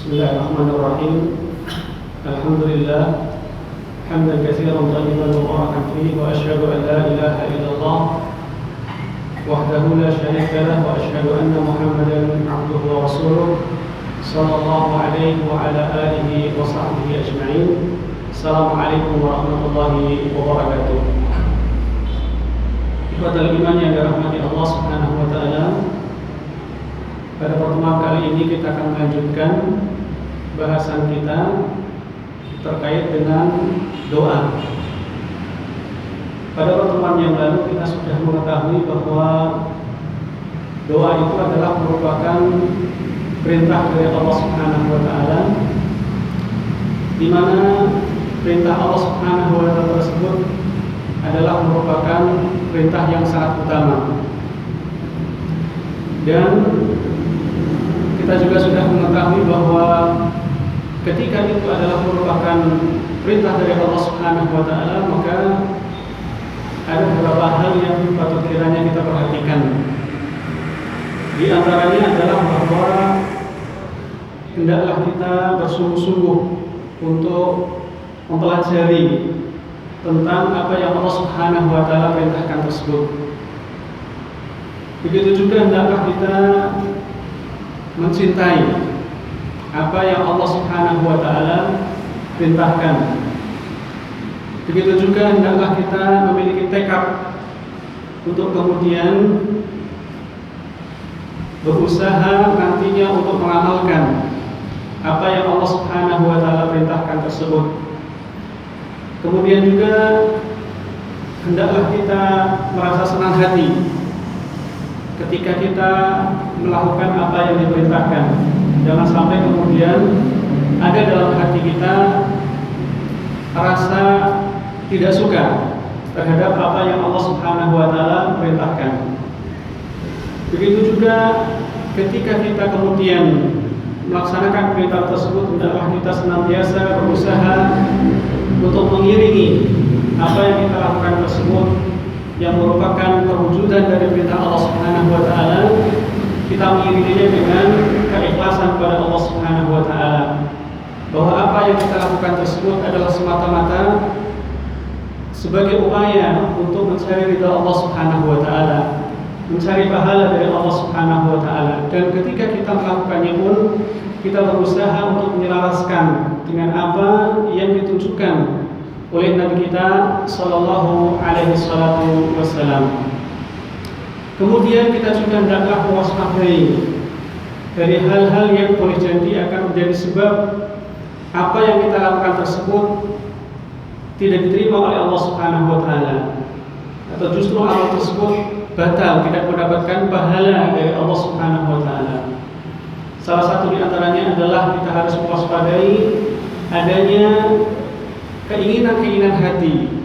Bismillahirrahmanirrahim. Alhamdulillah hamdan katsiran thayyiban mubarakan fihi wa asyhadu an la ilaha illallah wahdahu la syarika lah wa asyhadu anna Muhammadan abduhu wa rasuluh sallallahu alaihi wa ala alihi wa sahbihi ajma'in. Assalamualaikum warahmatullahi wabarakatuh. Ikhwatal iman yang dirahmati Allah Subhanahu wa taala. Pada pertemuan kali ini kita akan melanjutkan bahasan kita terkait dengan doa. Pada pertemuan yang lalu kita sudah mengetahui bahwa doa itu adalah merupakan perintah dari Allah Subhanahu wa taala, di mana perintah Allah Subhanahu wa taala tersebut adalah merupakan perintah yang sangat utama. Dan kita juga sudah mengetahui bahwa ketika itu adalah merupakan perintah dari Allah Subhanahu wa taala, maka ada beberapa hal yang patut kiranya kita perhatikan. Di antaranya adalah bahwa hendaklah kita bersungguh-sungguh untuk mempelajari tentang apa yang Allah Subhanahu wa taala perintahkan tersebut. Begitu juga hendaklah kita mencintai apa yang Allah Subhanahu wa taala perintahkan. Begitu juga hendaklah kita memiliki tekad untuk kemudian berusaha nantinya untuk mengamalkan apa yang Allah Subhanahu wa taala perintahkan tersebut. Kemudian juga hendaklah kita merasa senang hati ketika kita melakukan apa yang diperintahkan. Jangan sampai kemudian ada dalam hati kita rasa tidak suka terhadap apa yang Allah Subhanahu wa taala perintahkan. Begitu juga ketika kita kemudian melaksanakan perintah tersebut, hendaklah kita senantiasa berusaha untuk mengiringi apa yang kita lakukan tersebut yang merupakan perwujudan dari perintah Allah Subhanahu wa taala. Kita mengiringinya dengan keikhlasan kepada Allah Subhanahu wa taala, bahwa apa yang kita lakukan tersebut adalah semata-mata sebagai upaya untuk mencari ridha Allah Subhanahu wa taala, mencari pahala dari Allah Subhanahu wa taala. Dan ketika kita melakukannya pun kita berusaha untuk menyelaraskan dengan apa yang ditunjukkan oleh Nabi kita sallallahu alaihi wasallam. Kemudian kita juga hendaklah mewaspadai dari hal-hal yang boleh jadi akan menjadi sebab apa yang kita lakukan tersebut tidak diterima oleh Allah Subhanahu wa taala, atau justru amal tersebut batal, tidak mendapatkan pahala dari Allah Subhanahu wa taala. Salah satu di antaranya adalah kita harus mewaspadai adanya keinginan hati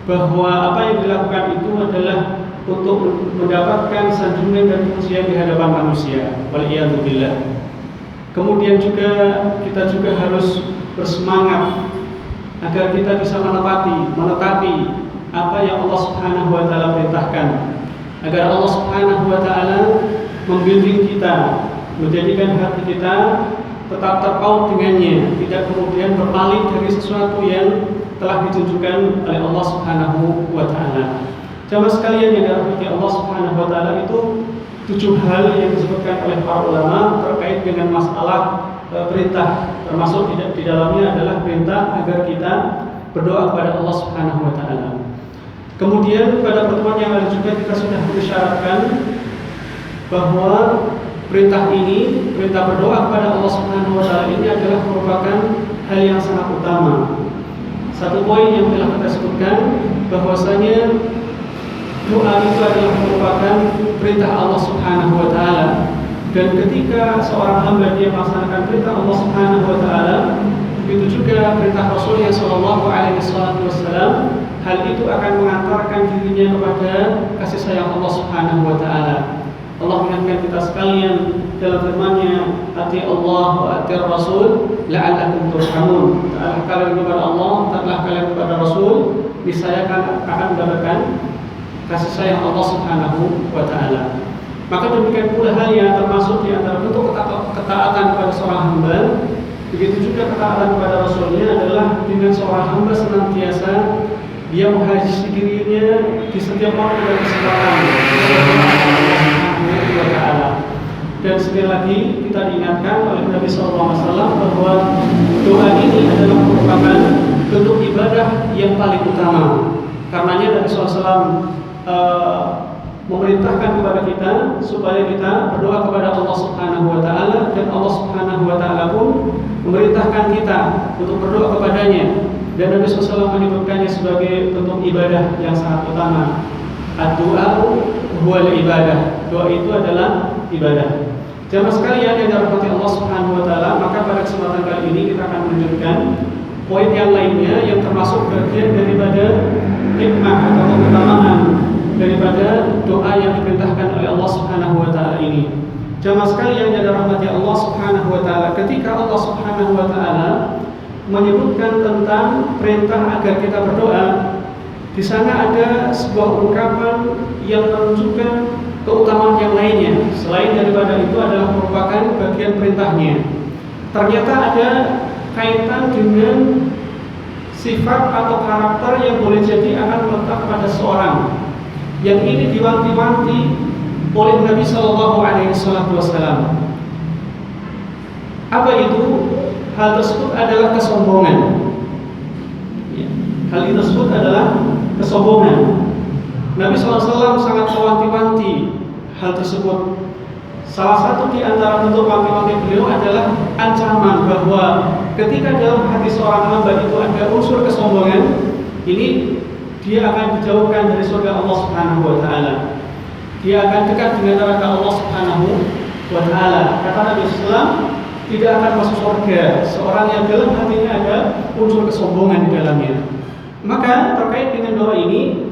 bahwa apa yang dilakukan itu adalah untuk mendapatkan sanjungan dan pujian di hadapan manusia. Waliyadzubillah. Kemudian juga kita juga harus bersemangat agar kita bisa menepati apa yang Allah Subhanahu wa taala perintahkan, agar Allah Subhanahu wa taala membimbing kita, menjadikan hati kita tetap terpaut dengannya, tidak kemudian berpaling dari sesuatu yang telah ditunjukkan oleh Allah Subhanahu wa taala. Jamaah sekalian yang dirahmati Allah Subhanahu wa taala, itu 7 hal yang disebutkan oleh para ulama terkait dengan masalah perintah, termasuk di dalamnya adalah perintah agar kita berdoa kepada Allah Subhanahu wa taala. Kemudian pada pertemuan yang lalu juga kita sudah mengisyaratkan bahwa perintah ini, perintah berdoa kepada Allah Subhanahu wa taala ini adalah merupakan hal yang sangat utama. Satu poin yang telah kita sebutkan bahwasanya doa itu adalah merupakan perintah Allah Subhanahu wa taala, dan ketika seorang hamba dia melaksanakan perintah Allah Subhanahu wa taala, begitu juga perintah Rasulnya sallallahu alaihi wasallam, hal itu akan mengantarkan dirinya kepada kasih sayang Allah Subhanahu wa taala. Allah mengingatkan kita sekalian dalam firman-Nya, "Ati Allah wa ati Rasul la'allakum turhamun." Taatlah kalian kepada Allah, taatlah kalian kepada Rasul, niscaya akan mendapatkan kasih sayang Allah Subhanahu wa taala. Maka demikian pula halnya termasuk di antara bentuk ketaatan kepada seorang hamba Begitu juga ketaatan kepada Rasulnya adalah dengan seorang hamba senantiasa dia menghaji dirinya di setiap waktu dan kesempatan Allah Ta'ala. Dan sekali lagi kita diingatkan oleh Nabi SAW bahwa doa ini adalah merupakan bentuk ibadah yang paling utama. Karenanya Nabi SAW memerintahkan kepada kita supaya kita berdoa kepada Allah Subhanahu wa Ta'ala, dan Allah Subhanahu wa Ta'ala pun memerintahkan kita untuk berdoa kepadanya, dan Nabi SAW menyebutkannya sebagai bentuk ibadah yang sangat utama. Ad-du'a'u huwal ibadah. Doa itu adalah ibadah. Jamaah sekalian yang dirahmati Allah Subhanahu wa Ta'ala, maka pada kesempatan kali ini kita akan menunjukkan poin yang lainnya yang termasuk bagian daripada hikmah atau keutamaan daripada doa yang diperintahkan oleh Allah Subhanahu wa Ta'ala ini. Jamaah sekalian yang dirahmati Allah Subhanahu wa Ta'ala, ketika Allah Subhanahu wa Ta'ala menyebutkan tentang perintah agar kita berdoa, di sana ada sebuah ungkapan yang menunjukkan keutamaan yang lainnya. Selain daripada itu adalah merupakan bagian perintahnya. Ternyata ada kaitan dengan sifat atau karakter yang boleh jadi akan melekat pada seorang. Yang ini diwanti-wanti oleh Nabi Shallallahu Alaihi Wasallam. Apa itu? Hal tersebut adalah kesombongan. Hal itu tersebut adalah kesombongan. Nabi SAW sangat mewanti-wanti hal tersebut. Salah satu di antara bentuk wanti-wanti beliau adalah ancaman bahwa ketika dalam hati seorang hamba itu ada unsur kesombongan, ini dia akan dijauhkan dari surga Allah Subhanahu wa Ta'ala. Dia akan dekat dengan neraka Allah Subhanahu wa Ta'ala. Kata Nabi SAW, tidak akan masuk surga seorang yang dalam hatinya ada unsur kesombongan di dalamnya. Maka terkait dengan doa ini,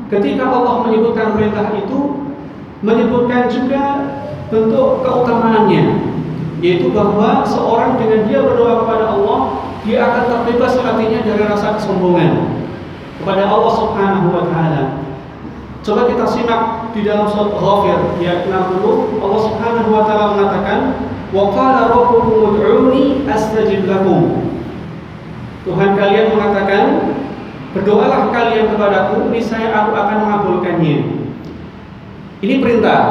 ketika Allah menyebutkan perintah itu, menyebutkan juga bentuk keutamaannya, yaitu bahwa seorang dengan dia berdoa kepada Allah, dia akan terbebas hatinya dari rasa kesombongan kepada Allah Subhanahu wa Ta'ala. Coba kita simak di dalam surat Ghafir ayat 60, Allah Subhanahu wa Ta'ala mengatakan, "Wa qala rabbukum ud'uni astajib lakum." Tuhan kalian mengatakan, berdoalah kalian kepadaku, niscaya aku akan mengabulkannya. Ini perintah.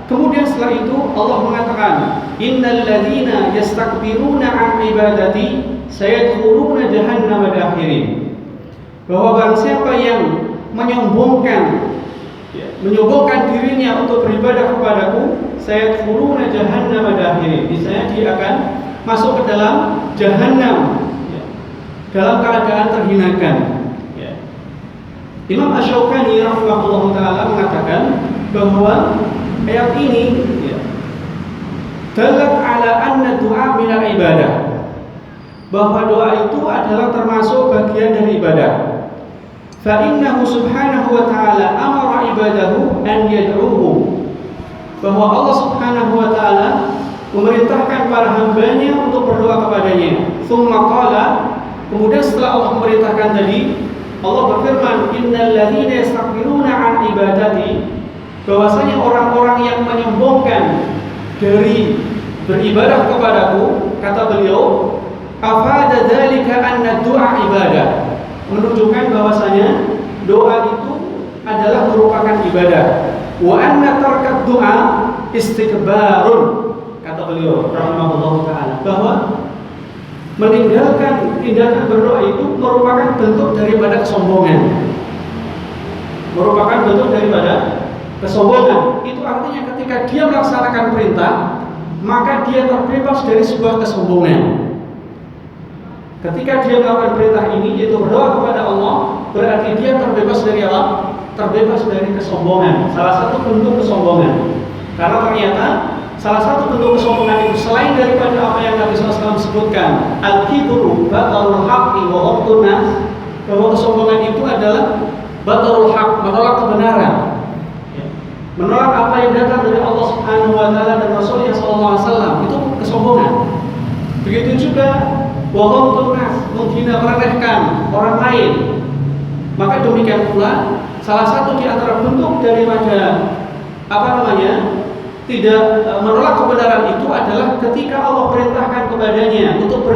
Kemudian setelah itu Allah mengatakan, "Innal ladzina yastakbiruna 'an ibadati sayadkhuluna jahannama dakhirin." Bahwa barang siapa yang menyombongkan dirinya untuk beribadah kepadaku, sayadkhuluna jahannama dakhirin, niscaya dia akan masuk ke dalam jahannam dalam keadaan terhinakan. Imam Asy-Syaukani rahimahullah ta'ala mengatakan bahwa ayat ini dalat ala anna du'a minal ibadah, bahwa doa itu adalah termasuk bagian dari ibadah. Fa innahu subhanahu wa ta'ala amara ibadahu an yad'uhu, bahwa Allah Subhanahu wa Ta'ala memerintahkan para hambanya untuk berdoa kepadanya. Tsumma qala, kemudian setelah Allah memerintahkan tadi, Allah berfirman, "Innal ladzina yastakbiruna 'an ibadati", bahwasanya orang-orang yang menyombongkan dari beribadah kepadaku, kata beliau, afada dzalika anna du'a ibadah, menunjukkan bahwasanya doa itu adalah merupakan ibadah. Wa anna tarkat du'a istikbarun, kata beliau rahimahullahu ta'ala, bahwa meninggalkan tindakan berdoa itu merupakan bentuk daripada kesombongan. Merupakan bentuk daripada kesombongan. Itu artinya ketika dia melaksanakan perintah, maka dia terbebas dari sebuah kesombongan. Ketika dia melakukan perintah ini, yaitu berdoa kepada Allah, berarti dia terbebas dari apa? Terbebas dari kesombongan. Salah satu bentuk kesombongan. Karena ternyata salah satu bentuk kesombongan itu, selain daripada apa yang Nabi SAW sebutkan, al-kibru batarul haqqi wa ghamtun nas, bahwa kesombongan itu adalah batarul haqq, menolak kebenaran, menolak apa yang datang dari Allah Subhanahu wa Ta'ala dan Rasulnya SAW, itu kesombongan. Begitu juga wa ghamtun nas, menghina, meremehkan orang lain. Maka demikian pula salah satu di antara bentuk daripada tidak menolak kebenaran itu adalah ketika Allah perintahkan kepadanya untuk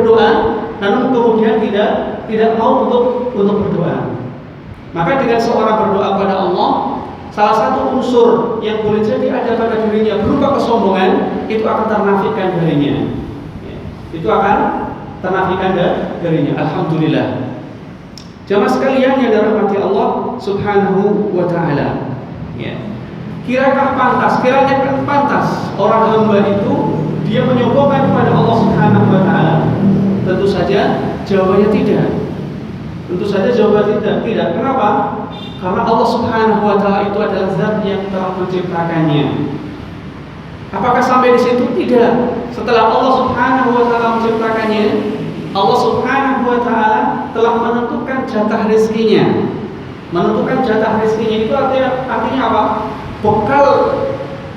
namun kemudian tidak mau untuk berdoa. Maka dengan seorang berdoa kepada Allah, salah satu unsur yang boleh jadi ada pada dirinya berupa kesombongan itu akan ternafikan darinya. Itu akan ternafikan darinya. Alhamdulillah. Jamaah sekalian yang dirahmati Allah Subhanahu wa taala. Ya. Kiranya pantas orang hamba itu dia menyombongkan kepada Allah Subhanahu wa taala? Tentu saja jawabannya tidak. Tentu saja jawabannya tidak. Kenapa? Karena Allah Subhanahu wa taala itu adalah zat yang telah menciptakannya. Apakah sampai di situ? Tidak. Setelah Allah Subhanahu wa taala menciptakannya, Allah Subhanahu wa taala telah menentukan jatah rezekinya. Menentukan jatah rezekinya itu artinya apa? Bekal,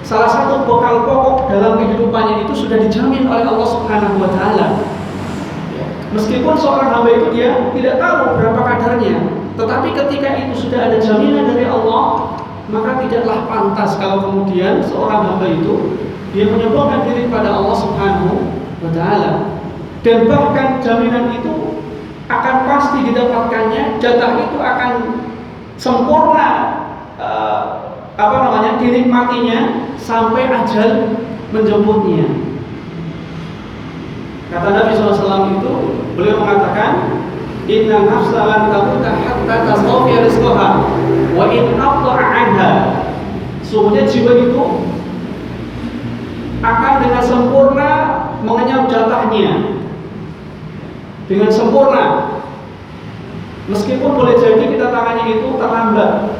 salah satu bekal pokok dalam kehidupannya itu sudah dijamin oleh Allah Subhanahu wa taala. Meskipun seorang hamba itu dia tidak tahu berapa kadarnya, tetapi ketika itu sudah ada jaminan dari Allah, maka tidaklah pantas kalau kemudian seorang hamba itu dia menyombongkan diri kepada Allah Subhanahu wa taala. Dan bahkan jaminan itu akan pasti didapatkannya, jatah itu akan sempurna dinikmatinya sampai ajal menjemputnya. Kata Nabi SAW itu, beliau mengatakan, Inna nafsa lan tamuta hatta tasawfi rizqaha wa in abta'a anha. Sungguhnya jiwa itu akan dengan sempurna mengenyam jatahnya. Dengan sempurna. Meskipun boleh jadi kita tangannya itu terlambat.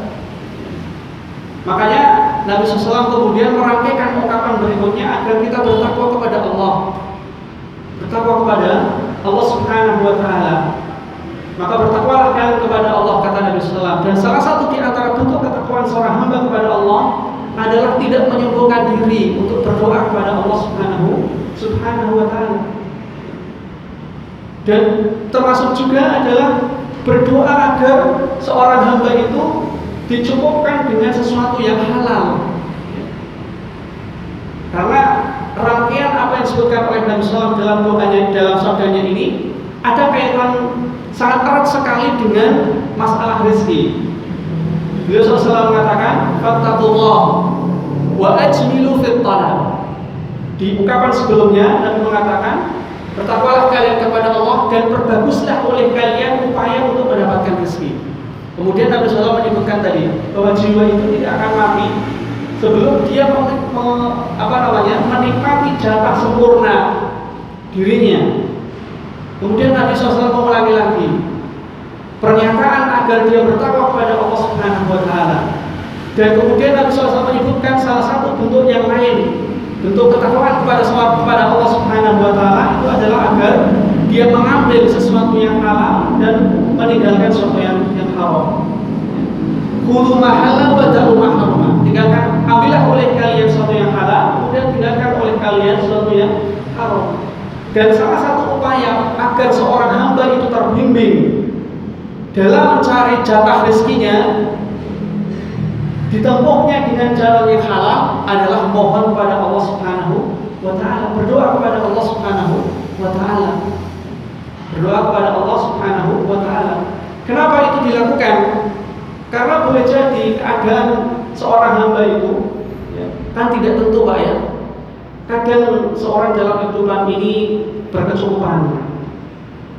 Makanya Nabi SAW kemudian merangkaikan ungkapan berikutnya agar kita bertakwa kepada Allah. Bertakwa kepada Allah Subhanahu wa taala. Maka bertakwalah kalian kepada Allah, kata Nabi SAW. Dan salah satu di antara bentuk ketakwaan seorang hamba kepada Allah adalah tidak menyombongkan diri untuk berdoa kepada Allah Subhanahu wa taala. Dan termasuk juga adalah berdoa agar seorang hamba itu dicukupkan dengan sesuatu yang halal. Karena rangkaian apa yang disebutkan oleh Nabi SAW dalam doanya, dalam sabdanya ini ada kaitan sangat erat sekali dengan masalah rezeki. Beliau SAW mengatakan, "Fattaqullah wa ajmilu fit talab." Di ungkapan sebelumnya Nabi mengatakan, bertakwalah kalian kepada Allah dan perbaguslah oleh kalian upaya untuk mendapatkan rezeki. Kemudian Nabi SAW menyebutkan tadi bahwa jiwa itu tidak akan mati sebelum dia menikmati jatah sempurna dirinya. Kemudian Nabi SAW mengulangi lagi pernyataan agar dia bertakwa kepada Allah Subhanahu wa taala. Dan kemudian Nabi SAW menyebutkan salah satu bentuk yang lain, bentuk ketakwaan kepada Allah Subhanahu wa taala itu adalah agar dia mengambil sesuatu yang halal dan meninggalkan sesuatu yang haram. Khudhu ma halal wa da'u ma haram. Tinggalkan, ambillah oleh kalian sesuatu yang halal, kemudian tinggalkan oleh kalian sesuatu yang haram. Dan salah satu upaya agar seorang hamba itu terbimbing dalam mencari jatah rezekinya, ditempuhnya dengan jalan yang halal adalah mohon kepada Allah Subhanahu wa taala, berdoa kepada Allah Subhanahu wa taala. Berdoa kepada Allah Subhanahu wa taala. Kenapa itu dilakukan? Karena boleh jadi keadaan seorang hamba itu kan tidak tentu, Pak ya. Kadang seorang dalam kehidupan ini berkecukupan,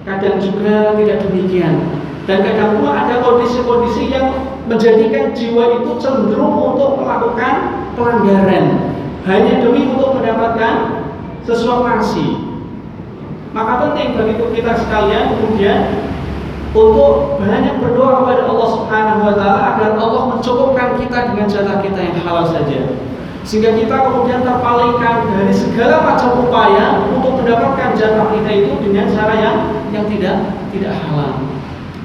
kadang juga tidak demikian. Dan kadang pula ada kondisi-kondisi yang menjadikan jiwa itu cenderung untuk melakukan pelanggaran hanya demi untuk mendapatkan sesuatu nasi. Maka penting bagi kita sekalian kemudian untuk banyak berdoa kepada Allah Subhanahu wa taala agar Allah mencukupkan kita dengan jatah kita yang halal saja, sehingga kita kemudian terpalingkan dari segala macam upaya untuk mendapatkan jatah kita itu dengan cara yang tidak halal.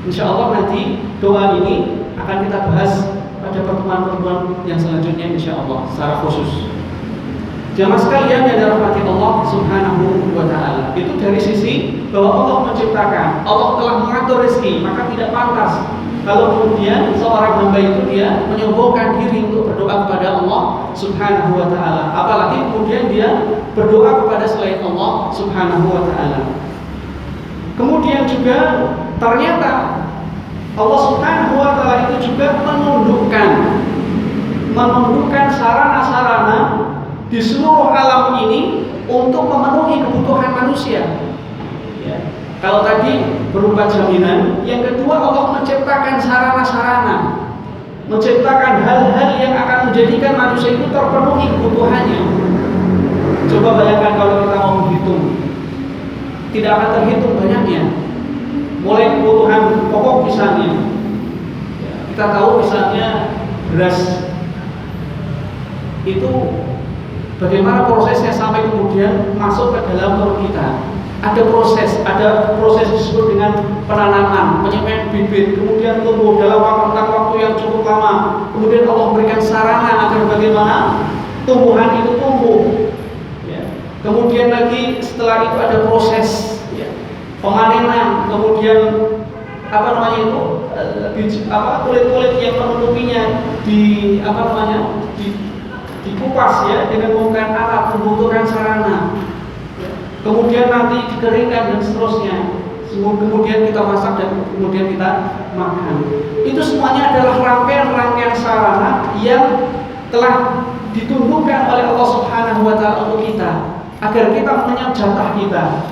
Insya Allah nanti doa ini akan kita bahas pada pertemuan-pertemuan yang selanjutnya insya Allah secara khusus. Jamaah sekalian yang dirahmati Allah Subhanahu wa taala, itu dari sisi bahwa Allah menciptakan, Allah telah mengatur rezeki, maka tidak pantas kalau kemudian seorang hamba itu dia menyombongkan diri untuk berdoa kepada Allah Subhanahu wa taala, apalagi kemudian dia berdoa kepada selain Allah Subhanahu wa taala. Kemudian juga ternyata Allah Subhanahu wa taala itu juga menundukkan sarana-sarana di seluruh alam ini untuk memenuhi kebutuhan manusia. Ya. Kalau tadi berupa jaminan, yang kedua Allah menciptakan sarana-sarana, menciptakan hal-hal yang akan menjadikan manusia itu terpenuhi kebutuhannya. Coba bayangkan kalau kita mau menghitung, tidak akan terhitung banyaknya. Mulai kebutuhan pokok misalnya, kita tahu misalnya beras itu bagaimana prosesnya sampai kemudian masuk ke dalam perut kita. Ada proses disebut dengan penanaman, penyemaian bibit, kemudian tumbuh dalam waktu yang cukup lama. Kemudian Allah berikan sarana agar bagaimana tumbuhan itu tumbuh. Ya. Kemudian lagi setelah itu ada proses pemanenan, kemudian kulit-kulit yang menutupinya dikupas ya dengan menggunakan alat, membutuhkan sarana. Kemudian nanti dikeringkan dan seterusnya. Kemudian kita masak dan kemudian kita makan. Itu semuanya adalah rangkaian sarana yang telah ditundukkan oleh Allah Subhanahu wa taala untuk kita agar kita mengenyam jatah kita.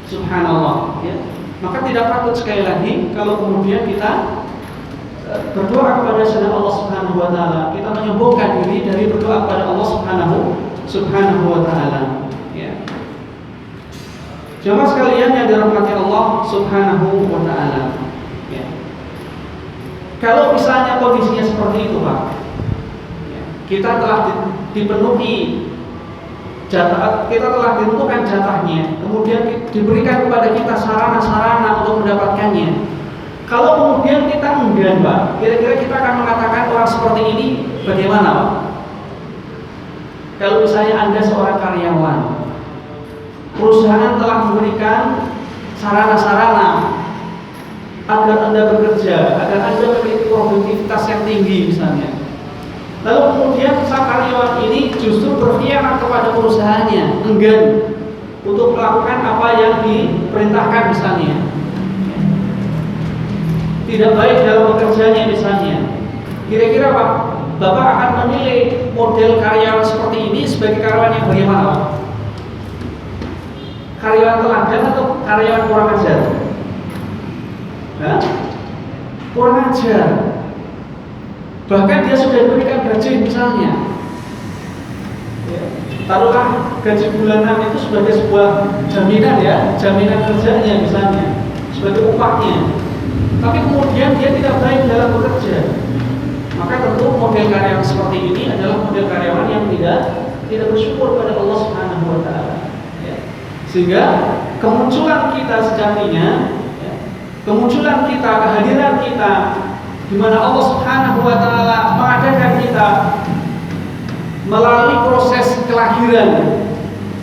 Subhanallah ya. Maka tidak patut sekali lagi kalau kemudian kita berdoa kepada selain Allah Subhanahu wa taala, kita menyombongkan diri dari berdoa kepada Allah Subhanahu wa taala ya. Jemaah sekalian yang dirahmati Allah Subhanahu wa taala ya. Kalau misalnya kondisinya seperti itu Pak ya, kita telah dipenuhi jatah, kita telah ditentukan jatahnya, kemudian diberikan kepada kita sarana-sarana untuk mendapatkannya. Kalau kemudian kita enggan Pak, kira-kira kita akan mengatakan orang seperti ini bagaimana Pak? Kalau misalnya Anda seorang karyawan, perusahaan telah memberikan sarana-sarana agar Anda bekerja, agar Anda memiliki produktivitas yang tinggi misalnya. Lalu kemudian sang karyawan ini justru berkhianat kepada perusahaannya, enggan untuk melakukan apa yang diperintahkan misalnya, tidak baik dalam bekerjanya misalnya. Kira-kira Pak, Bapak akan memilih model karyawan seperti ini sebagai karyawan yang bagaimana Pak? Karyawan teladan atau karyawan kurang ajar? Kurang ajar. Bahkan dia sudah diberikan gaji misalnya ya. Taruhlah gaji bulanan itu sebagai sebuah jaminan ya, jaminan kerjanya misalnya, sebagai upahnya. Tapi kemudian dia tidak baik dalam bekerja, maka tentu model karyawan seperti ini adalah model karyawan yang tidak bersyukur pada Allah Subhanahu wa taala ya. Sehingga kemunculan kita sejatinya ya, kemunculan kita, kehadiran kita di mana Allah Subhanahu wa taala mengadakan kita melalui proses kelahiran,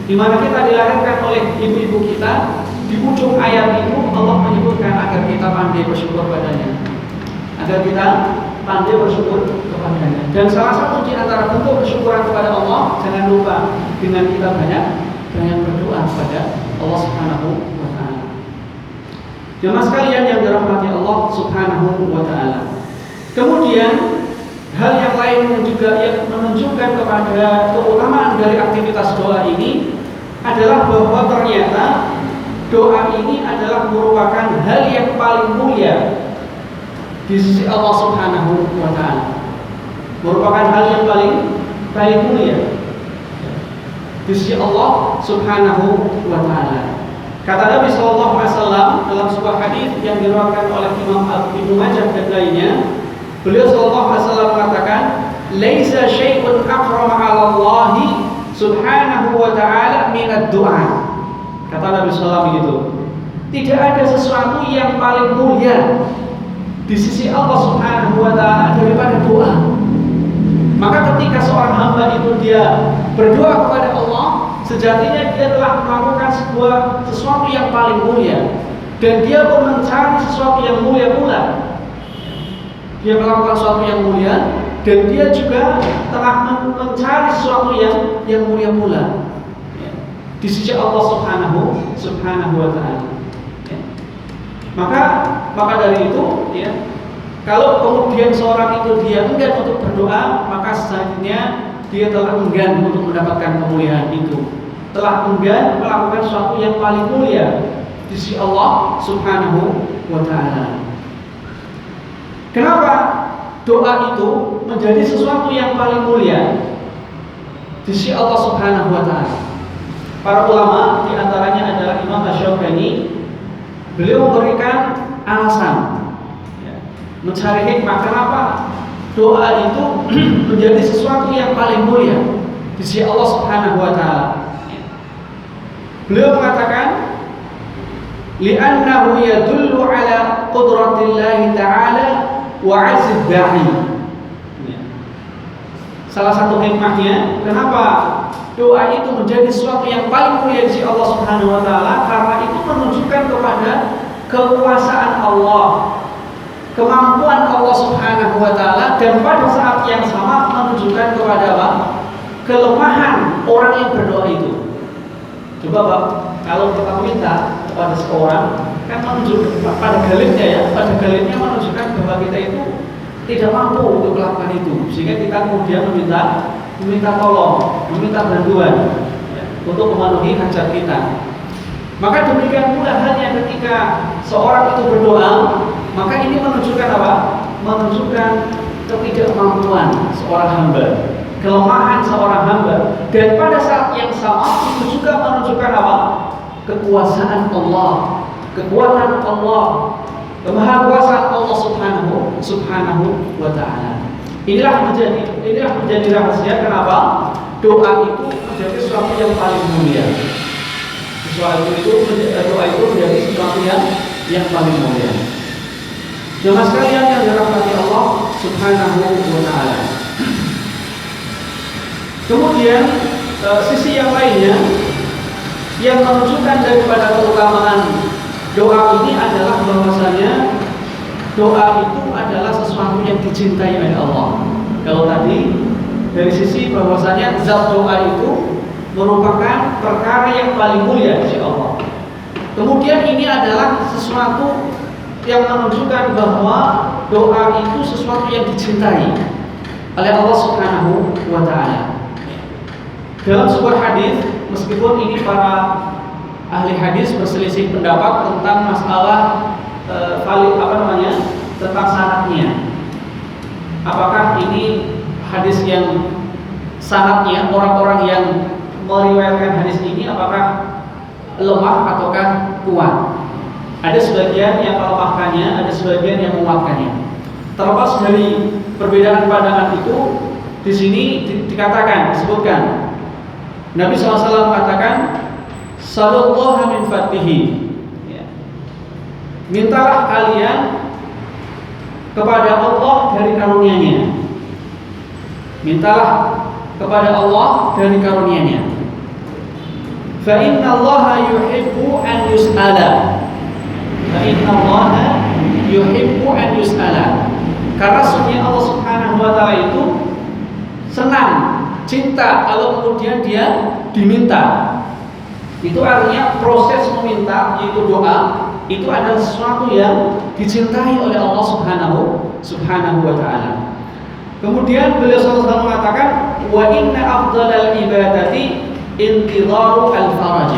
di mana kita dilahirkan oleh ibu-ibu kita. Di ujung ayat itu Allah menyebutkan agar kita pandai bersyukur padanya, agar kita pandai bersyukur kepadanya. Dan salah satu di antara bentuk bersyukuran kepada Allah, jangan lupa dengan kita banyak berdoa kepada Allah Subhanahu wa taala. Jemaah sekalian yang dirahmati Allah Subhanahu wa taala. Kemudian hal yang lain juga yang menunjukkan kepada keutamaan dari aktivitas doa ini adalah bahwa ternyata doa ini adalah merupakan hal yang paling mulia di sisi Allah Subhanahu wa taala. Merupakan hal yang paling mulia di sisi Allah Subhanahu wa taala. Kata Nabi sallallahu alaihi wasallam dalam sebuah hadis yang diriwayatkan oleh Imam Ibnu Majah dan lainnya, beliau sallallahu alaihi wasallam mengatakan, "Laisa syai'un akrama 'ala Allah Subhanahu wa ta'ala min ad-du'a." Kata Nabi SAW begitu. Tidak ada sesuatu yang paling mulia di sisi Allah Subhanahu wa taala daripada doa. Maka ketika seorang hamba itu dia berdoa kepada Allah, sejatinya dia telah melakukan sesuatu yang paling mulia, dan dia pun mencari sesuatu yang mulia pula. Dia melakukan sesuatu yang mulia, dan dia juga telah mencari sesuatu yang mulia pula di sisi Allah Subhanahu wa taala. Maka dari itu, ya, kalau kemudian seorang itu dia enggan untuk berdoa, maka selanjutnya dia telah enggan untuk mendapatkan kemuliaan itu, telah enggan melakukan sesuatu yang paling mulia di sisi Allah Subhanahu wa Ta'ala. Kenapa doa itu menjadi sesuatu yang paling mulia di sisi Allah Subhanahu wa Ta'ala? Para ulama di antaranya adalah Imam Asy-Syafi'i, beliau memberikan alasan, mencari hikmah kenapa doa itu menjadi sesuatu yang paling mulia di sisi Allah Subhanahu wa Ta'ala. Beliau mengatakan, li'annahu yadullu ala qudratillahi ta'ala wa 'azzid da'i. Salah satu hikmahnya kenapa doa itu menjadi sesuatu yang paling mulia di sisi Allah Subhanahu wa Ta'ala, karena itu menunjukkan kepada kekuasaan Allah, kemampuan Allah Subhanahu wa Ta'ala, dan pada saat yang sama menunjukkan kepada apa? Kelemahan orang yang berdoa itu. Coba Pak, kalau kita minta kepada seorang, kan menunjukkan pada galitnya, ya, pada galitnya menunjukkan bahwa kita itu tidak mampu untuk melakukan itu, sehingga kita kemudian meminta tolong, meminta bantuan, ya, untuk memenuhi hajat kita. Maka demikian pula halnya ketika seorang itu berdoa, maka ini menunjukkan apa? Menunjukkan ketidakmampuan seorang hamba, kelemahan seorang hamba, dan pada saat yang sama itu juga menunjukkan apa? Kekuasaan Allah, kekuatan Allah, kemahakuasaan Allah Subhanahu wa Ta'ala. Inilah menjadi rahasia kenapa doa itu menjadi sesuatu yang paling mulia. Doa itu menjadi sesuatu yang paling mulia. Jemaah sekalian yang dirahmati Allah Subhanahu wa Ta'ala. Kemudian sisi yang lainnya yang menunjukkan daripada keutamaan doa ini adalah bahwasanya doa itu adalah sesuatu yang dicintai oleh Allah. Kalau tadi dari sisi bahwasanya zat doa itu merupakan perkara yang paling mulia di sisi Allah. Kemudian ini adalah sesuatu yang menunjukkan bahwa doa itu sesuatu yang dicintai oleh Allah Subhanahu wa Ta'ala. Dalam sebuah hadis, meskipun ini para ahli hadis berselisih pendapat tentang masalah tentang sanadnya. Apakah ini hadis yang sanadnya, orang-orang yang meriwayatkan hadis ini apakah lemah ataukah kuat? Ada sebagian yang melemahkannya, ada sebagian yang menguatkannya. Terlepas dari perbedaan pandangan itu, di sini disebutkan Nabi SAW mengatakan, "Sallallahu min fadlihi." Ya. Mintalah kalian kepada Allah dari karunia-Nya. Mintalah kepada Allah dari karunia-Nya. Fa inna Allah yuhibbu an yus'ala. Fa inna Allah yuhibbu an yus'ala. Karena sesungguhnya Allah Subhanahu wa Ta'ala itu senang, cinta kalau kemudian dia diminta. Itu artinya proses meminta, yaitu doa, itu adalah sesuatu yang dicintai oleh Allah Subhanahu wa Ta'ala. Kemudian beliau SAW mengatakan, wa inna afdalal ibadati intidharu al-faraj.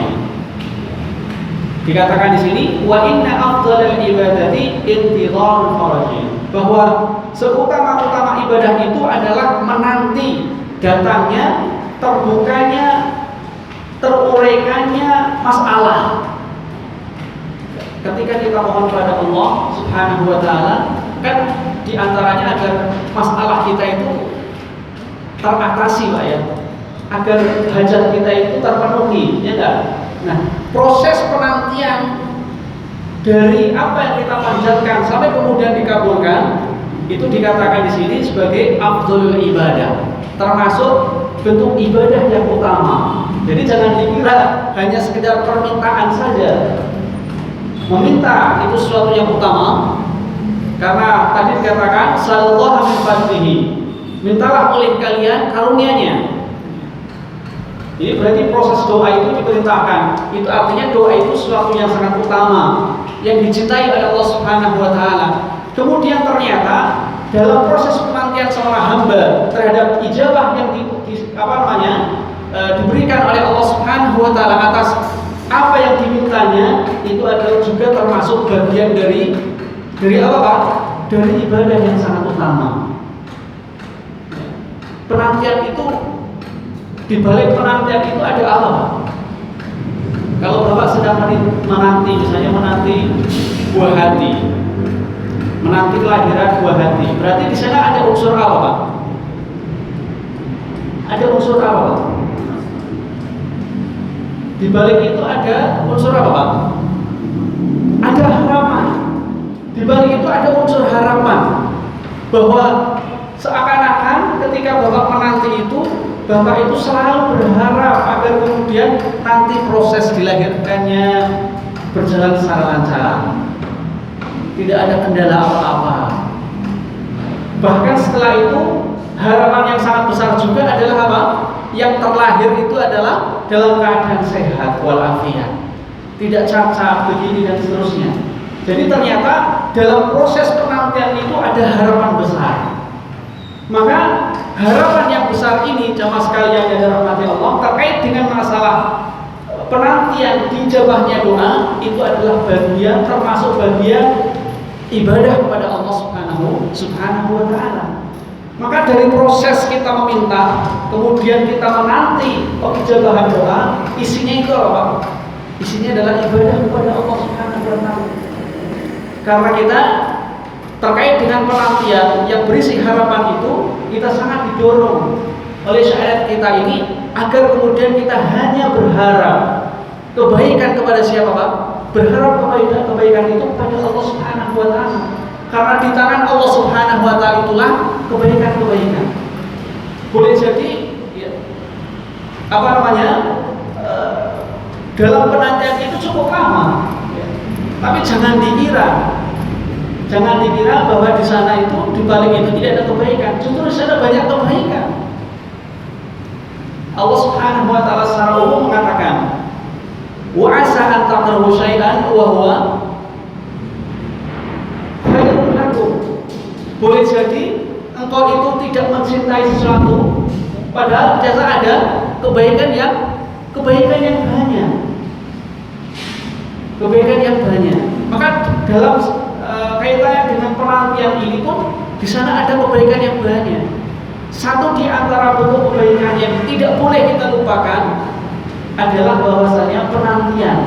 Dikatakan di sini, wa inna afdalal ibadati intidharu al-faraj, bahwa seutama-utama ibadah itu adalah menanti datangnya, terbukanya, teruraikannya masalah. Ketika kita mohon kepada Allah Subhanahu wa Ta'ala, kan diantaranya agar masalah kita itu teratasi, Pak, ya, agar hajat kita itu terpenuhi, ya enggak? Nah, proses penantian dari apa yang kita panjatkan sampai kemudian dikabulkan, itu dikatakan di sini sebagai afdhalul ibadah, termasuk bentuk ibadah yang utama. Jadi jangan dikira hanya sekedar permintaan saja. Meminta itu sesuatu yang utama, karena tadi dikatakan sallallahu min fadlihi, mintalah oleh kalian karunia-Nya. Ini berarti proses doa itu diperintahkan. Itu artinya doa itu sesuatu yang sangat utama, yang dicintai oleh Allah Subhanahu wa taala. Kemudian ternyata dalam proses penantian seorang hamba terhadap ijabah yang diberikan oleh Allah Subhanahu wa taala atas apa yang dimintanya, itu adalah juga termasuk bagian dari apa Pak? Dari ibadah yang sangat utama. Penantian itu, di balik penantian itu ada apa Pak? Kalau Bapak sedang menanti, misalnya menanti buah hati, menanti kelahiran buah hati, berarti di sana ada unsur apa Pak? Ada unsur apa Pak? Di balik itu ada unsur apa Pak? Ada harapan. Di balik itu ada unsur harapan bahwa seakan-akan ketika Bapak menanti itu, Bapak itu selalu berharap agar kemudian nanti proses dilahirkannya berjalan secara lancar, tidak ada kendala apa-apa. Bahkan setelah itu harapan yang sangat besar juga adalah apa? Yang terlahir itu adalah dalam keadaan sehat walafiat, tidak cacat begini dan seterusnya. Jadi ternyata dalam proses penantian itu ada harapan besar. Maka harapan yang besar ini jamaah sekalian yang dirahmati Allah terkait dengan masalah penantian dijabahnya doa, itu adalah bagian, termasuk bagian ibadah kepada Allah Subhanahu wa taala. Maka dari proses kita meminta, kemudian kita menanti ijabahan doa, isinya itu apa? Isinya adalah ibadah kepada Allah Subhanahu wa taala. Karena kita terkait dengan penantian yang berisi harapan itu, kita sangat didorong oleh syariat kita ini agar kemudian kita hanya berharap kebaikan kepada siapa Pak? Berharap kebaikan itu kepada Allah Subhanahu wa taala. Karena di tangan Allah Subhanahu wa taala itulah kebaikan-kebaikan. Boleh jadi dalam penantian itu cukup lama. Tapi jangan dikira bahwa di sana itu, di balik itu tidak ada kebaikan. Justru di sana banyak kebaikan. Allah Subhanahu wa taala secara umum mengatakan, "Wa asa an takrahu syai'an wa huwa khairun lakum." Boleh jadi engkau itu tidak mencintai sesuatu, padahal biasa ada kebaikan yang banyak. Kebaikan yang banyak. Maka dalam kaitannya dengan penantian ini pun di sana ada kebaikan yang banyak. Satu di antara bentuk kebaikan yang tidak boleh kita lupakan adalah bahwasanya penantian.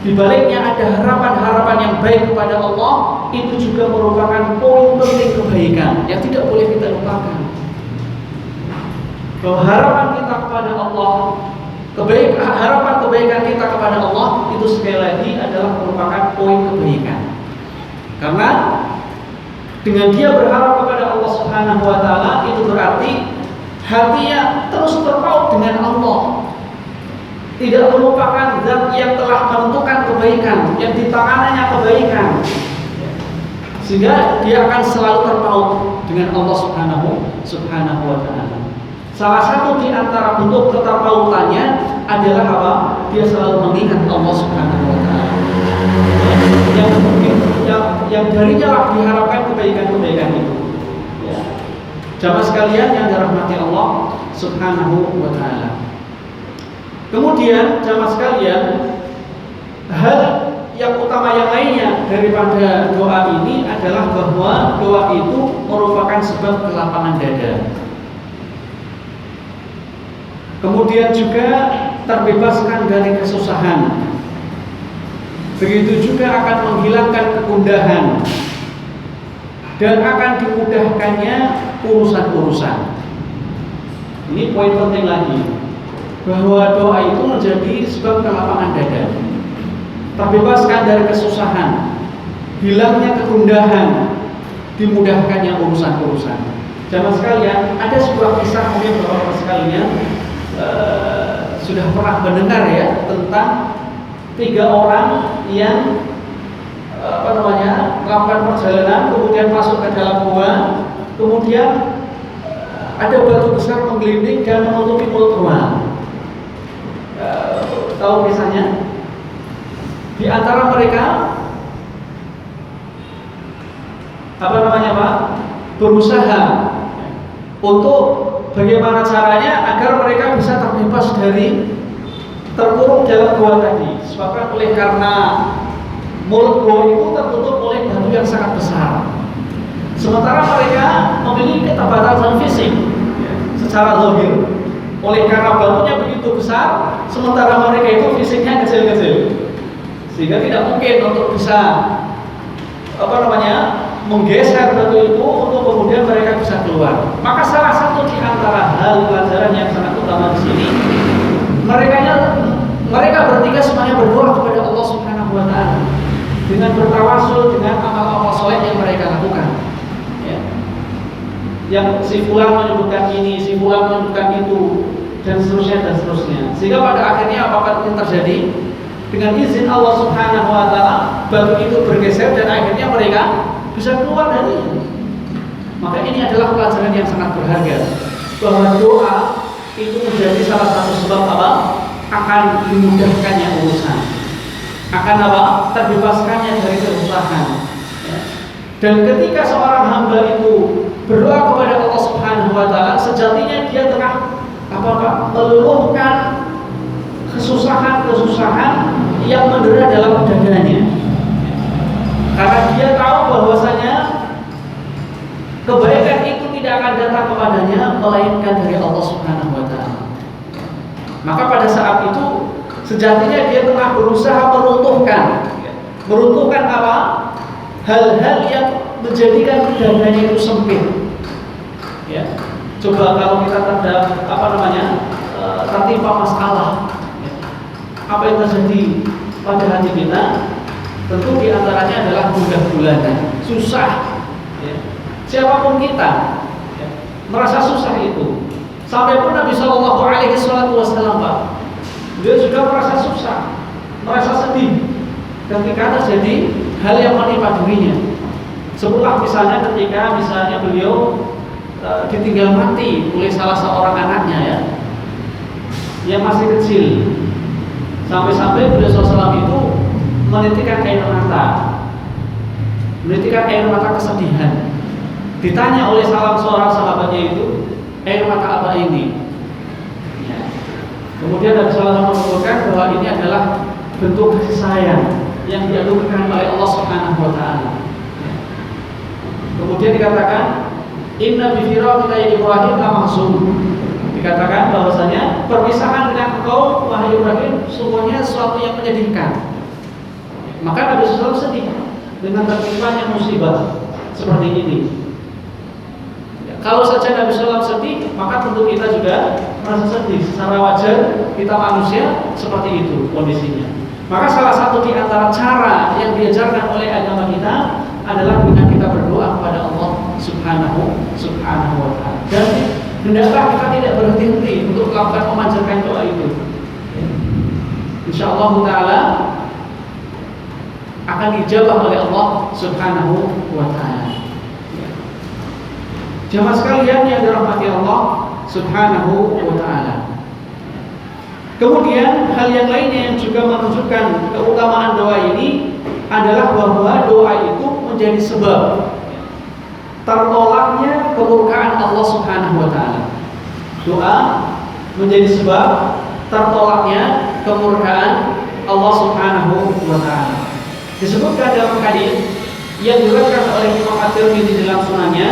Di baliknya ada harapan-harapan yang baik kepada Allah, itu juga merupakan poin penting kebaikan yang tidak boleh kita lupakan. Bahwa harapan kita kepada Allah, harapan kebaikan kita kepada Allah itu sekali lagi adalah merupakan poin kebaikan. Karena dengan dia berharap kepada Allah Subhanahu wa taala, itu berarti hatinya terus terpaut dengan Allah, tidak melupakan zat yang telah menentukan kebaikan, yang di tangannya kebaikan, sehingga dia akan selalu terpaut dengan Allah Subhanahu wa taala. Salah satu di antara bentuk keterpautannya adalah apa? Dia selalu mengingat Allah Subhanahu wa taala. Yang darinya lah diharapkan kebaikan-kebaikan itu. Ya. Jamaah sekalian yang dirahmati Allah Subhanahu wa taala. Kemudian jamaah sekalian, hal yang utama yang lainnya daripada doa ini adalah bahwa doa itu merupakan sebab kelapangan dada. Kemudian juga terbebaskan dari kesusahan. Begitu juga akan menghilangkan kegundahan dan akan dimudahkannya urusan-urusan. Ini poin penting lagi, bahwa doa itu menjadi sebab kelapangan dada, terbebaskan dari kesusahan, hilangnya kegundahan, dimudahkannya urusan-urusan. Jamaah sekalian, ada sebuah kisah mungkin Bapak sekalian sudah pernah mendengar ya, tentang 3 orang yang melakukan perjalanan, kemudian masuk ke dalam gua, kemudian ada batu besar menggelinding dan menutupi mulut gua. tahu kisahnya? Di antara mereka apa namanya Pak? Berusaha untuk bagaimana caranya agar mereka bisa terbebas dari terkurung dalam gua tadi. Sebabkan oleh karena mulut gua itu tertutup oleh batu yang sangat besar. Sementara mereka memiliki keterbatasan fisik secara zahir. Oleh karena batunya begitu besar, sementara mereka itu fisiknya kecil-kecil, sehingga tidak mungkin untuk bisa menggeser batu itu untuk kemudian mereka bisa keluar. Maka salah satu di antara hal pelajaran yang sangat utama di sini, mereka bertiga semuanya berdoa kepada Allah Subhanahu wa taala dengan bertawasul dengan amal-amal soleh yang mereka lakukan. Ya. Yang si fulan menyebutkan ini, si fulan menyebutkan itu, dan seterusnya. Sehingga pada akhirnya apapun yang terjadi, dengan izin Allah Subhanahu wa taala, batu itu bergeser dan akhirnya mereka bisa keluar darinya. Maka ini adalah pelajaran yang sangat berharga, bahwa doa itu menjadi salah satu sebab akan dimudahkannya urusan, akan terbebaskannya dari kesusahan. Ya. Dan ketika seorang hamba itu berdoa kepada Allah Subhanahu wa taala, sejatinya dia tengah meluluhkan kesusahan yang mendera dalam dadanya. Karena dia tahu bahwasanya kebaikan itu tidak akan datang kepadanya melainkan dari Allah Subhanahu wa taala. Maka pada saat itu sejatinya dia tengah berusaha meruntuhkan hal-hal yang menjadikan dadanya itu sempit. Ya. Coba kalau kita tertimpa masalah, ya, apa yang terjadi pada hati kita? Tentu diantaranya adalah gundah gulana, susah. Ya. Siapapun kita, ya, merasa susah itu. Sampai pun Nabi Shallallahu Alaihi Wasallam, Pak, dia juga merasa susah, merasa sedih ketika terjadi hal yang menimpa dirinya. Sebuah misalnya ketika beliau ditinggal mati oleh salah seorang anaknya, ya, yang masih kecil, sampai beliau SAW itu menitikkan air mata kesedihan. Ditanya oleh salah seorang sahabatnya itu, air mata apa ini? Ya. Kemudian Nabi SAW menyebutkan bahwa ini adalah bentuk kasih sayang yang dianugerahkan oleh Allah Subhanahu wa taala. Ya. Kemudian dikatakan, inna bi firaqika ya Ibrahim la mahzun. Dikatakan bahwasanya perpisahan dengan engkau wahai Ibrahim sungguhnya sesuatu yang menyedihkan. Maka Nabi SAW sedih dengan tertimpanya musibah seperti ini. Ya, kalau saja Nabi SAW sedih, maka tentu kita juga merasa sedih. Secara wajar kita manusia seperti itu kondisinya. Maka salah satu di antara cara yang diajarkan oleh agama kita adalah dengan kita berdoa kepada Allah Subhanahu wa taala. Dan hendaklah kita tidak berhenti untuk melakukan memanjatkan doa itu. Insyaallah taala akan dijawab oleh Allah Subhanahu wa taala. Jemaah sekalian yang dirahmati Allah Subhanahu wa taala. Kemudian hal yang lainnya yang juga menunjukkan keutamaan doa ini adalah bahwa doa itu menjadi sebab tertolaknya kemurkaan Allah Subhanahu wa taala. Doa menjadi sebab tertolaknya kemurkaan Allah Subhanahu wa taala. Disebutkan dalam hadis yang diriwayatkan oleh Imam At-Tirmidzi dalam sunannya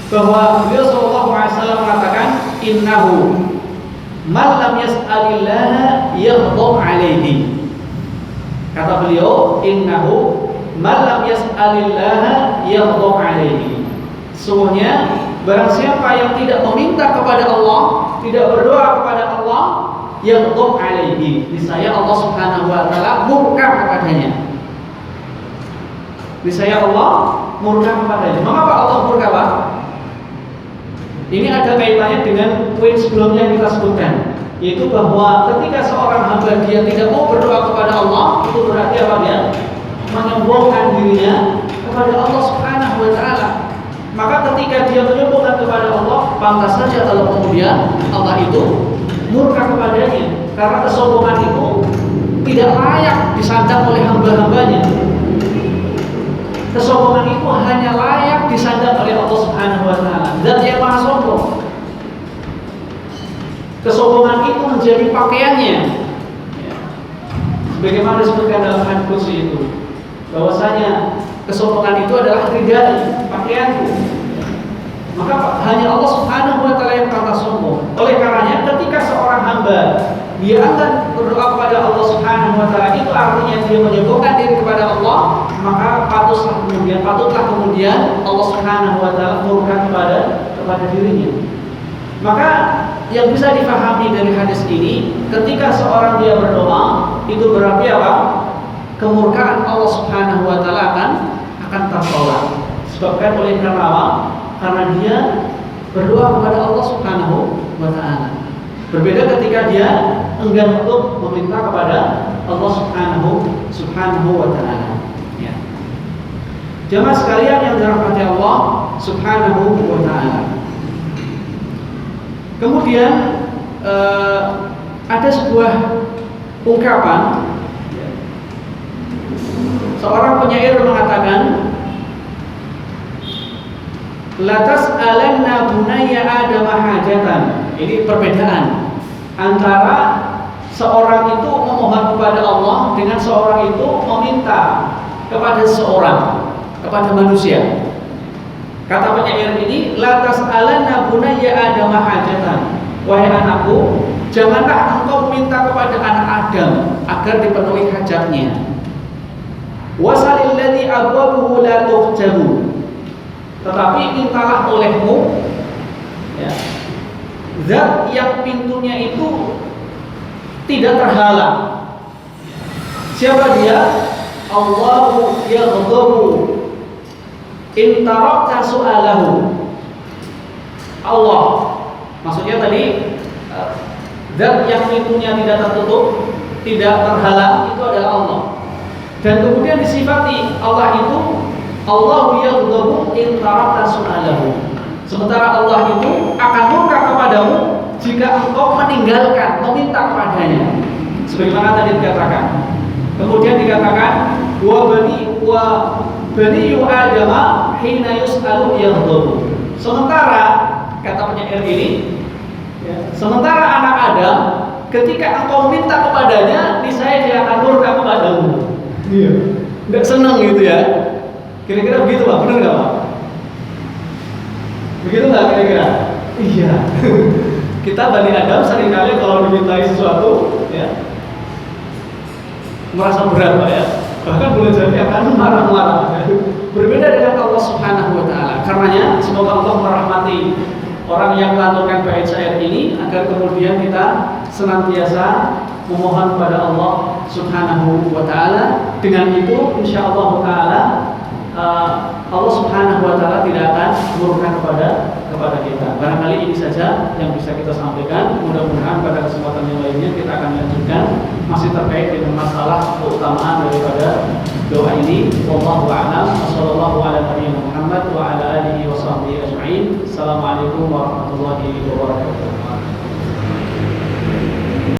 bahwa beliau sallallahu alaihi wasallam mengatakan, innahu man lam yas'alillah yaghdab alaihi. Kata beliau, innahu man lam yas'alillah yaghdab alaihi. Sesungguhnya barang siapa yang tidak meminta kepada Allah, tidak berdoa kepada Allah, yaghdab alaihi, niscaya Allah Subhanahu wa taala murka kepadanya. Niscaya Allah murka kepadanya. Mengapa Allah murka, Pak? Ini ada kaitannya dengan poin sebelumnya yang kita sebutkan, yaitu bahwa ketika seorang hamba dia tidak mau berdoa kepada Allah, itu berarti apa dia? Menyombongkan dirinya kepada Allah Subhanahu wa taala. Maka ketika dia menyombongkan kepada Allah, pantas saja kalau kemudian Allah itu murka kepadanya. Karena kesombongan itu tidak layak disandang oleh hamba-hambanya. Kesombongan itu hanya layak disandang oleh Allah Subhanahu wa taala, Zat yang Maha Sombong. Kesombongan itu menjadi pakaiannya. Sebagaimana disebutkan dalam hadis qudsi itu, bahwasanya kesombongan itu adalah ridai, pakaianku. Maka hanya Allah Subhanahu wa taala yang pantas sombong. Oleh karenanya ketika seorang hamba dia akan berdoa kepada Allah Subhanahu wa taala, itu artinya dia menyombongkan diri kepada Allah, maka patutlah kemudian Allah Subhanahu wa taala murka kepada dirinya. Maka yang bisa difahami dari hadis ini, ketika seorang dia berdoa, itu berarti apa? Kemurkaan Allah Subhanahu wa taala akan tertolak. Disebabkan oleh karena apa? Karena dia berdoa kepada Allah Subhanahu wa taala. Berbeda ketika dia enggan untuk meminta kepada Allah Subhanahu wa taala. Ya. Jemaah sekalian yang dirahmati Allah Subhanahu wa taala. Kemudian ada sebuah ungkapan, seorang penyair mengatakan, la tas'alanna bunayya Adam hajatan. Ini perbedaan antara seorang itu memohon kepada Allah dengan seorang itu meminta kepada seorang, kepada manusia. Kata penyair ini, la tas'alanna bunayya Adam hajatan. Wahai anakku, janganlah engkau minta kepada anak Adam agar dipenuhi hajatnya. Wasalil ladzi abwabuhu la tuhjabu. Tetapi mintalah olehmu, ya, zat yang pintunya itu tidak terhalang. Siapa dia? Allahu yaghdabu in tarakta su'alahu. Allah, maksudnya tadi zat yang pintunya tidak tertutup, tidak terhalang, itu adalah Allah. Dan kemudian disifati Allah itu Allahu yaghdabu in tarakta su'alahu. Sementara Allah itu akan murka kepadamu jika engkau meninggalkan meminta kepadanya. Sebagaimana tadi dikatakan. Kemudian dikatakan wa bani Adam hina yus'alu yaghdabu. Sementara kata penyair ini, ya, sementara anak Adam ketika engkau minta kepadanya, niscaya dia akan murka kepadamu. Iya. Enggak senang gitu ya. Kira-kira begitu Pak, benar nggak Pak? Begitu nggak kira-kira? Iya. Kita Bani Adam seringkali kalau dimintai sesuatu, ya, merasa berat Pak ya. Bahkan boleh jadi akan marah-marah. Berbeda dengan Allah Subhanahu wa taala. Karenanya semoga Allah merahmati orang yang melanturkan bait syair ini agar kemudian kita senantiasa memohon kepada Allah Subhanahu wa taala. Dengan itu insyaallah taala Allah Subhanahu wa taala tidak akan murka kepada kita. Barangkali ini saja yang bisa kita sampaikan. Mudah-mudahan pada kesempatan yang lainnya kita akan lanjutkan masih terkait dengan masalah keutamaan daripada doa ini. Wallahu a'lam.